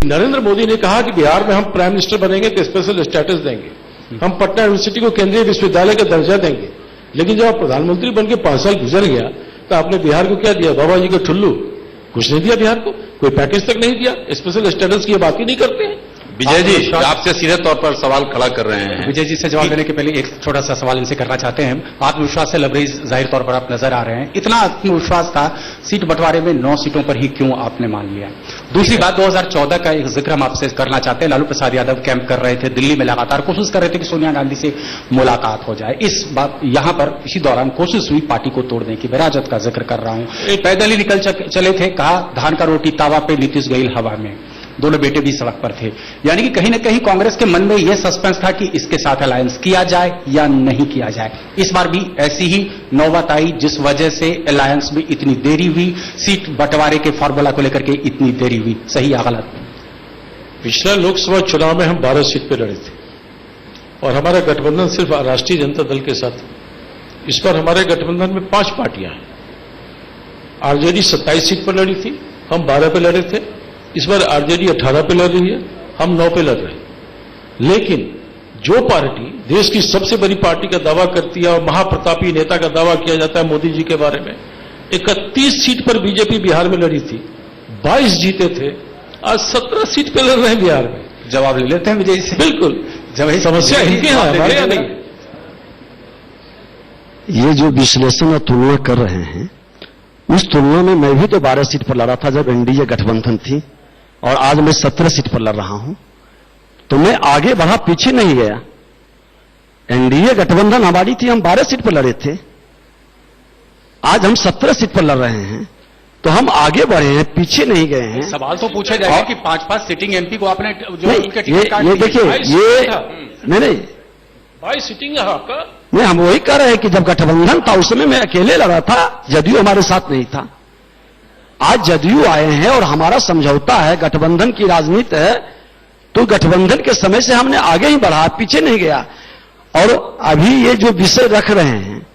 नरेंद्र मोदी ने कहा कि बिहार में हम प्राइम मिनिस्टर बनेंगे तो स्पेशल स्टेटस देंगे, हम पटना यूनिवर्सिटी को केंद्रीय विश्वविद्यालय का दर्जा देंगे। लेकिन जब आप प्रधानमंत्री बनके 5 साल गुजर गया तो आपने बिहार को क्या दिया? बाबा जी को ठुल्लू, कुछ नहीं दिया बिहार को, कोई पैकेज तक नहीं दिया, स्पेशल स्टेटस की बात ही नहीं करते हैं। विजय जी आपसे सीधे तौर पर सवाल खड़ा कर रहे हैं। विजय जी से जवाब देने के पहले एक छोटा सा सवाल इनसे करना चाहते हैं। आत्मविश्वास से लबरेज जाहिर तौर पर आप नजर आ रहे हैं, इतना आत्मविश्वास था, सीट बंटवारे में 9 सीटों पर ही क्यों आपने मान लिया? दूसरी बात, 2014 का एक जिक्र हम आपसे करना चाहते हैं। लालू प्रसाद यादव कैंप कर रहे थे दिल्ली में, लगातार कोशिश कर रहे थे कि सोनिया गांधी से मुलाकात हो जाए। इस बात यहां पर इसी दौरान कोशिश हुई पार्टी को तोड़ने की, विराजत का जिक्र कर रहा हूं। पैदल ही निकल चले थे, कहा धान का रोटी तावा पे, नीतीश गईल हवा में। दोनों बेटे भी सड़क पर थे। यानी कि कहीं ना कहीं कांग्रेस के मन में यह सस्पेंस था कि इसके साथ अलायंस किया जाए या नहीं किया जाए। इस बार भी ऐसी ही नौबत आई जिस वजह से अलायंस में इतनी देरी हुई, सीट बंटवारे के फॉर्मूला को लेकर के इतनी देरी हुई। सही या गलत? पिछला लोकसभा चुनाव में हम 12 सीट पर लड़े थे और हमारा गठबंधन सिर्फ राष्ट्रीय जनता दल के साथ। इस पर हमारे गठबंधन में 5 पार्टियां हैं। आरजेडी 27 सीट पर लड़ी थी, हम 12 पे लड़े थे। इस बार आरजेडी 18 पे लड़ रही है, हम 9 पे लड़ रहे हैं। लेकिन जो पार्टी देश की सबसे बड़ी पार्टी का दावा करती है और महाप्रतापी नेता का दावा किया जाता है मोदी जी के बारे में, 31 सीट पर बीजेपी बिहार में लड़ी थी, 22 जीते थे, आज 17 सीट पे लड़ रहे हैं बिहार में। जवाब ले लेते हैं विजय से। बिल्कुल, जब समस्या इनके यहां, हमारे यहां नहीं। ये जो विश्लेषण और तुलना कर रहे हैं, उस तुलना में मैं भी तो 12 सीट पर लड़ा था जब एनडीए गठबंधन थी, और आज मैं 17 सीट पर लड़ रहा हूं। तो मैं आगे बढ़ा, पीछे नहीं गया। एनडीए गठबंधन हमारी थी, हम 12 सीट पर लड़े थे, आज हम 17 सीट पर लड़ रहे हैं। तो हम आगे बढ़े हैं, पीछे नहीं गए हैं। सवाल तो पूछा जाएगा कि 5 सिटिंग एमपी को आपने जो उनके टिकट ये देखिए, ये नहीं 22 सीटिंग है आपका। नहीं, हम वही कह रहे हैं कि जब गठबंधन था उस समय मैं अकेले लड़ा था, जदयू हमारे साथ नहीं था। आज जदयू आए हैं और हमारा समझौता है, गठबंधन की राजनीति है, तो गठबंधन के समय से हमने आगे ही बढ़ा, पीछे नहीं गया। और अभी ये जो विषय रख रहे हैं,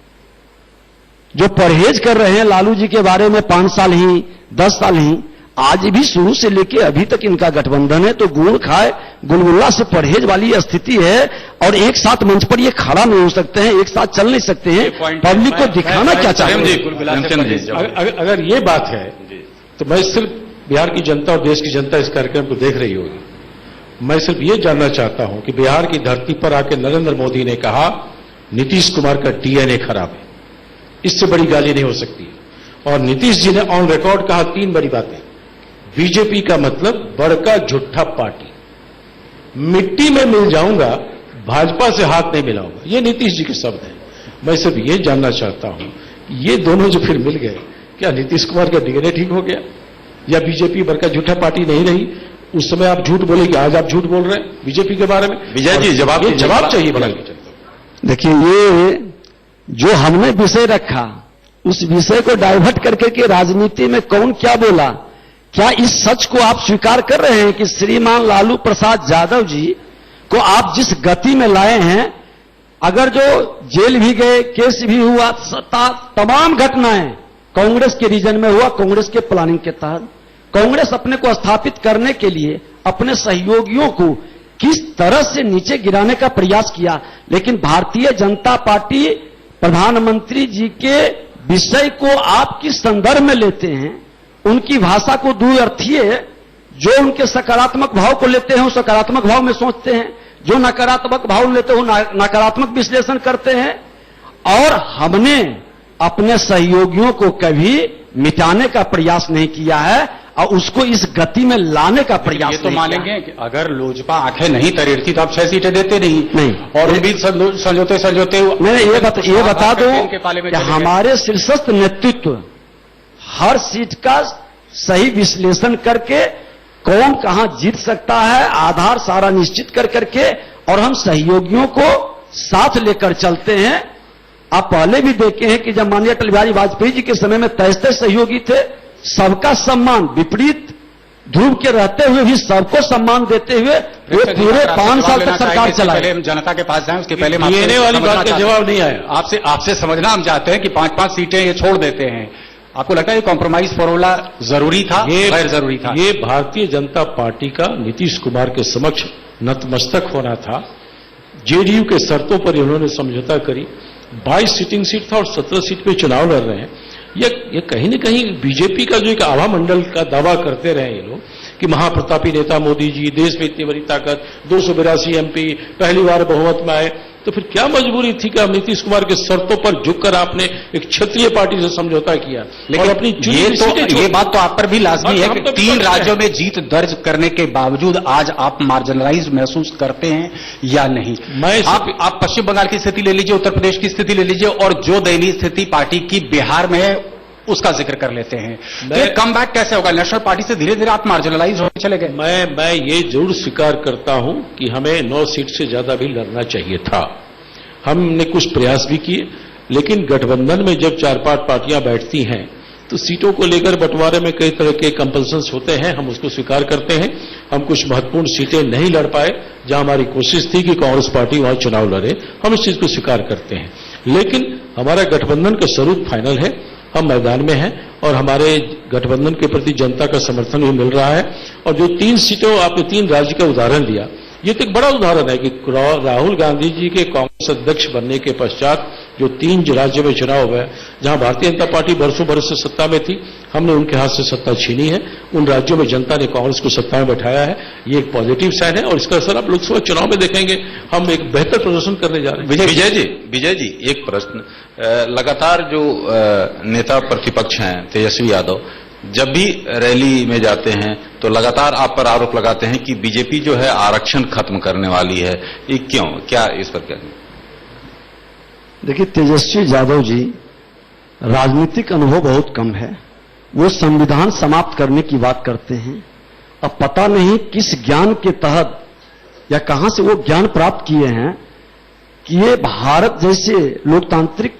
जो परहेज कर रहे हैं लालू जी के बारे में, 5 साल ही 10 साल ही, आज भी शुरू से लेके अभी तक इनका गठबंधन है, तो गुड़ खाए गुलगुल्ला से परहेज वाली स्थिति है। और एक साथ मंच पर ये खड़ा नहीं हो सकते हैं, एक साथ चल नहीं सकते हैं। पब्लिक को दिखाना क्या चाहते हैं? अगर ये बात है तो मैं सिर्फ बिहार की जनता और देश की जनता इस कार्यक्रम को देख रही होगी। मैं सिर्फ ये जानना चाहता हूं कि बिहार की धरती पर आकर नरेंद्र मोदी ने कहा नीतीश कुमार का डीएनए खराब है, इससे बड़ी गाली नहीं हो सकती। और नीतीश जी ने ऑन रिकॉर्ड कहा 3 बड़ी बातें। बीजेपी का मतलब बड़का झूठा पार्टी, मिट्टी में मिल जाऊंगा, भाजपा से हाथ नहीं मिलाऊंगा, ये नीतीश जी के शब्द हैं। मैं सिर्फ ये जानना चाहता हूं, ये दोनों जो फिर मिल गए, क्या नीतीश कुमार का डीएनए ठीक हो गया या बीजेपी बड़का झूठा पार्टी नहीं रही? उस समय आप झूठ बोलेंगे, आज आप झूठ बोल रहे हैं बीजेपी के बारे में। विजय जी जवाब चाहिए बड़ा। देखिए, ये जो हमने विषय रखा, उस विषय को डाइवर्ट करके के राजनीति में कौन क्या बोला, क्या इस सच को आप स्वीकार कर रहे हैं कि श्रीमान लालू प्रसाद यादव जी को आप जिस गति में लाए हैं, अगर जो जेल भी गए, केस भी हुआ, तमाम घटनाएं कांग्रेस के रीजन में हुआ, कांग्रेस के प्लानिंग के तहत, कांग्रेस अपने को स्थापित करने के लिए अपने सहयोगियों को किस तरह से नीचे गिराने का प्रयास किया। लेकिन भारतीय जनता पार्टी प्रधानमंत्री जी के विषय को आप किस संदर्भ में लेते हैं, उनकी भाषा को द्विअर्थीय, जो उनके सकारात्मक भाव को लेते हैं वो सकारात्मक भाव में सोचते हैं, जो नकारात्मक भाव लेते हैं वो नकारात्मक विश्लेषण करते हैं। और हमने अपने सहयोगियों को कभी मिटाने का प्रयास नहीं किया है और उसको इस गति में लाने का प्रयास तो मानेंगे कि अगर लोजपा आंखें नहीं तरीरती तो आप 6 सीटें देते नहीं। और भी समझौते मैंने ये बता दो कि हमारे शीर्षस्थ नेतृत्व हर सीट का सही विश्लेषण करके कौन कहां जीत सकता है, आधार सारा निश्चित कर करके, और हम सहयोगियों को साथ लेकर चलते हैं। आप पहले भी देखे हैं कि जब माननीय अटल बिहारी वाजपेयी जी के समय में 23 सहयोगी थे, सबका सम्मान, विपरीत ध्रुव के रहते हुए भी सबको सम्मान देते हुए वो पूरे 5 साल तक सरकार चलाए। हम जनता के पास जाएं, उसके पहले वाली बात का जवाब नहीं आया। आपसे समझना हम चाहते हैं कि 5-5 सीटें ये छोड़ देते हैं, आपको लगता है ये कॉम्प्रोमाइज फॉर्मूला जरूरी था, गैर जरूरी था? ये भारतीय जनता पार्टी का नीतीश कुमार के समक्ष नतमस्तक होना था। जेडीयू के शर्तों पर इन्होंने समझौता करी। 22 सिटिंग सीट था और 17 सीट पे चुनाव लड़ रहे हैं। ये कहीं न कहीं बीजेपी का जो एक आभा मंडल का दावा करते रहे ये लोग कि महाप्रतापी नेता मोदी जी, देश में इतनी बड़ी ताकत, 282 एमपी, पहली बार बहुमत में आए, तो फिर क्या मजबूरी थी कि आप नीतीश कुमार के शर्तों पर झुककर आपने एक क्षेत्रीय पार्टी से समझौता किया? लेकिन और अपनी ये बात तो आप पर भी लाजमी है कि 3 राज्यों में जीत दर्ज करने के बावजूद आज आप मार्जिनलाइज महसूस करते हैं या नहीं? आप पश्चिम बंगाल की स्थिति ले लीजिए, उत्तर प्रदेश की स्थिति ले लीजिए, और जो दयनीय स्थिति पार्टी की बिहार में है उसका जिक्र कर लेते हैं। तो कम बैक कैसे होगा? नेशनल पार्टी से धीरे धीरे आप मार्जिनलाइज होने चले गए। मैं ये जरूर स्वीकार करता हूं कि हमें 9 सीट से ज्यादा भी लड़ना चाहिए था। हमने कुछ प्रयास भी किए, लेकिन गठबंधन में जब 4-5 पार्टियां बैठती हैं तो सीटों को लेकर बंटवारे में कई तरह के कंपल्सन्स होते हैं। हम उसको स्वीकार करते हैं। हम कुछ महत्वपूर्ण सीटें नहीं लड़ पाए जहां हमारी कोशिश थी कि कांग्रेस पार्टी वहां चुनाव लड़े, हम इस चीज को स्वीकार करते हैं। लेकिन हमारा गठबंधन का स्वरूप फाइनल है, हम मैदान में हैं और हमारे गठबंधन के प्रति जनता का समर्थन भी मिल रहा है। और जो 3 सीटों, आपने 3 राज्य का उदाहरण दिया, ये तो एक बड़ा उदाहरण है कि राहुल गांधी जी के कांग्रेस अध्यक्ष बनने के पश्चात जो 3 राज्यों में चुनाव हुआ है, जहां भारतीय जनता पार्टी बरसों बरस से सत्ता में थी, हमने उनके हाथ से सत्ता छीनी है। उन राज्यों में जनता ने कांग्रेस को सत्ता में बैठाया है। ये एक पॉजिटिव साइन है और इसका असर आप लोकसभा चुनाव में देखेंगे। हम एक बेहतर प्रदर्शन करने जा रहे हैं। विजय जी एक प्रश्न, लगातार जो नेता प्रतिपक्ष हैं तेजस्वी यादव, जब भी रैली में जाते हैं तो लगातार आप पर आरोप लगाते हैं कि बीजेपी जो है आरक्षण खत्म करने वाली है। ये क्यों? क्या इस पर क्या? देखिए, तेजस्वी यादव जी राजनीतिक अनुभव बहुत कम है। वो संविधान समाप्त करने की बात करते हैं। अब पता नहीं किस ज्ञान के तहत या कहां से वो ज्ञान प्राप्त किए हैं कि ये भारत जैसे लोकतांत्रिक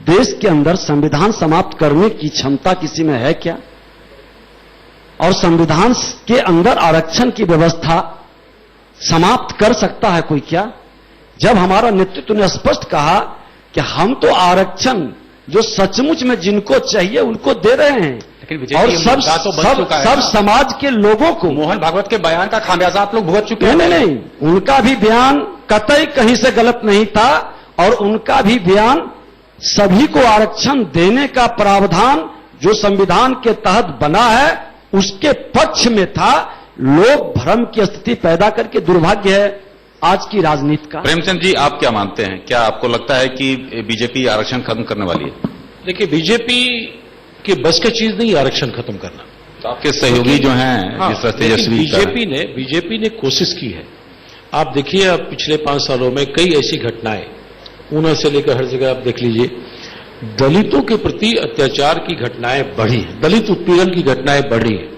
देश के अंदर संविधान समाप्त करने की क्षमता किसी में है क्या? और संविधान के अंदर आरक्षण की व्यवस्था समाप्त कर सकता है कोई क्या? जब हमारा नेतृत्व ने स्पष्ट कहा कि हम तो आरक्षण जो सचमुच में जिनको चाहिए उनको दे रहे हैं, और सब समाज के लोगों को। मोहन भागवत के बयान का खामियाजा आप लोग भुगत चुके हैं। नहीं, उनका भी बयान कतई कहीं से गलत नहीं था और उनका भी बयान सभी को आरक्षण देने का प्रावधान जो संविधान के तहत बना है उसके पक्ष में था। लोग भ्रम की स्थिति पैदा करके, दुर्भाग्य है आज की राजनीति का। प्रेमचंद जी, आप क्या मानते हैं? क्या आपको लगता है कि बीजेपी आरक्षण खत्म करने वाली है? देखिए, बीजेपी की बस की चीज नहीं आरक्षण खत्म करना। तो आपके सहयोगी जो हैं, जिस तरह तेजस्वी, बीजेपी ने कोशिश की है। आप देखिए, अब पिछले 5 सालों में कई ऐसी घटनाएं, ऊना से लेकर हर जगह आप देख लीजिए, दलितों के प्रति अत्याचार की घटनाएं बढ़ी हैं, दलित उत्पीड़न की घटनाएं बढ़ी हैं।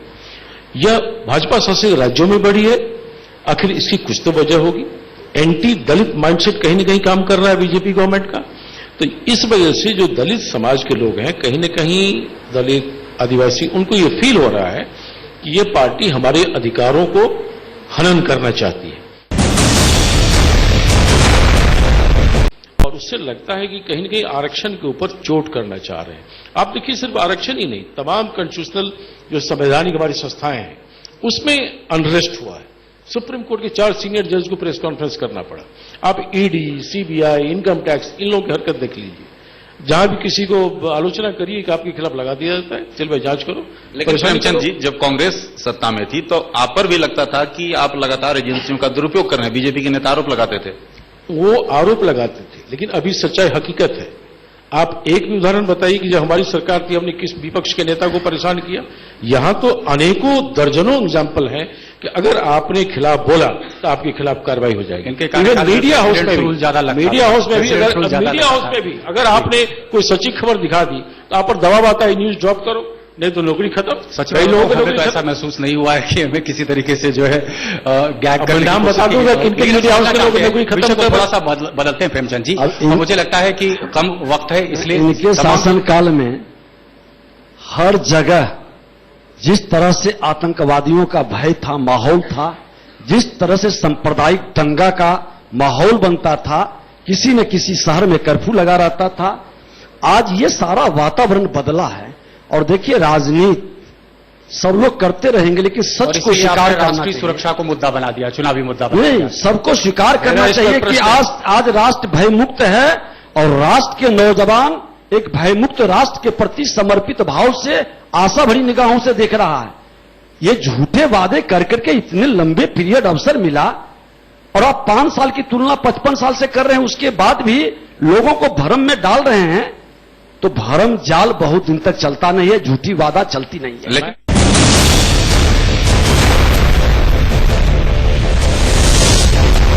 यह भाजपा शासित राज्यों में बढ़ी है। आखिर इसकी कुछ तो वजह होगी। एंटी दलित माइंडसेट कहीं न कहीं काम कर रहा है बीजेपी गवर्नमेंट का। तो इस वजह से जो दलित समाज के लोग हैं, कहीं न कहीं दलित, आदिवासी, उनको ये फील हो रहा है कि ये पार्टी हमारे अधिकारों को हनन करना चाहती है। और उससे लगता है कि कहीं न कहीं आरक्षण के ऊपर चोट करना चाह रहे हैं। आप देखिए, सिर्फ आरक्षण ही नहीं, तमाम कॉन्स्टिट्यूशनल जो संवैधानिक हमारी संस्थाएं हैं उसमें अनरेस्ट हुआ है। सुप्रीम कोर्ट के 4 सीनियर जज को प्रेस कॉन्फ्रेंस करना पड़ा। आप ईडी, सीबीआई, इनकम टैक्स, इन लोगों की हरकत देख लीजिए। जहां भी किसी को आलोचना करिए कि आपके खिलाफ लगा दिया जाता है, चल भाई जांच करो। लेकिन प्रेमचंद जी, जब कांग्रेस सत्ता में थी तो आप पर भी लगता था कि आप लगातार एजेंसियों का दुरुपयोग कर रहे हैं। बीजेपी के नेता आरोप लगाते थे। वो आरोप लगाते थे, लेकिन अभी सच्चाई हकीकत है। आप एक भी उदाहरण बताइए कि जब हमारी सरकार थी हमने किस विपक्ष के नेता को परेशान किया। यहां तो अनेकों दर्जनों एग्जाम्पल हैं कि अगर आपने खिलाफ बोला तो आपके खिलाफ कार्रवाई हो जाएगी। मीडिया हाउस में भी अगर आपने कोई सच्ची खबर दिखा दी तो आप पर दबाव आता है, न्यूज ड्रॉप करो, नहीं तो नौकरी खत्म। सच में लोगों को तो ऐसा महसूस नहीं हुआ है कि हमें किसी तरीके से जो है गैग करने नाम बता दूंगा किनके मीडिया हाउस के लोग नौकरी खत्म। थोड़ा सा बदलते हैं प्रेमचंद जी, मुझे लगता है कि कम वक्त है, इसलिए इनके शासनकाल में हर जगह जिस तरह से आतंकवादियों का भय था, माहौल था, जिस तरह से सांप्रदायिक दंगा का माहौल बनता था, किसी न किसी शहर में कर्फ्यू लगा रहता था। आज ये सारा वातावरण बदला है। और देखिए राजनीति सब लोग करते रहेंगे, लेकिन और सच को इसलिए स्वीकार आपने करना राष्ट्रीय चाहिए। सुरक्षा को मुद्दा बना दिया, चुनावी मुद्दा बना नहीं, दिया। सबको स्वीकार करना मेरा इस पर चाहिए कि प्रश्न है। आज राष्ट्र भयमुक्त है और राष्ट्र के नौजवान एक भयमुक्त राष्ट्र के प्रति समर्पित भाव से आशा भरी निगाहों से देख रहा है। ये झूठे वादे कर करके इतने लंबे पीरियड अवसर मिला और आप 5 साल की तुलना 55 साल से कर रहे हैं, उसके बाद भी लोगों को भ्रम में डाल रहे हैं, तो भ्रम जाल बहुत दिन तक चलता नहीं है, झूठी वादा चलती नहीं है। लेकिन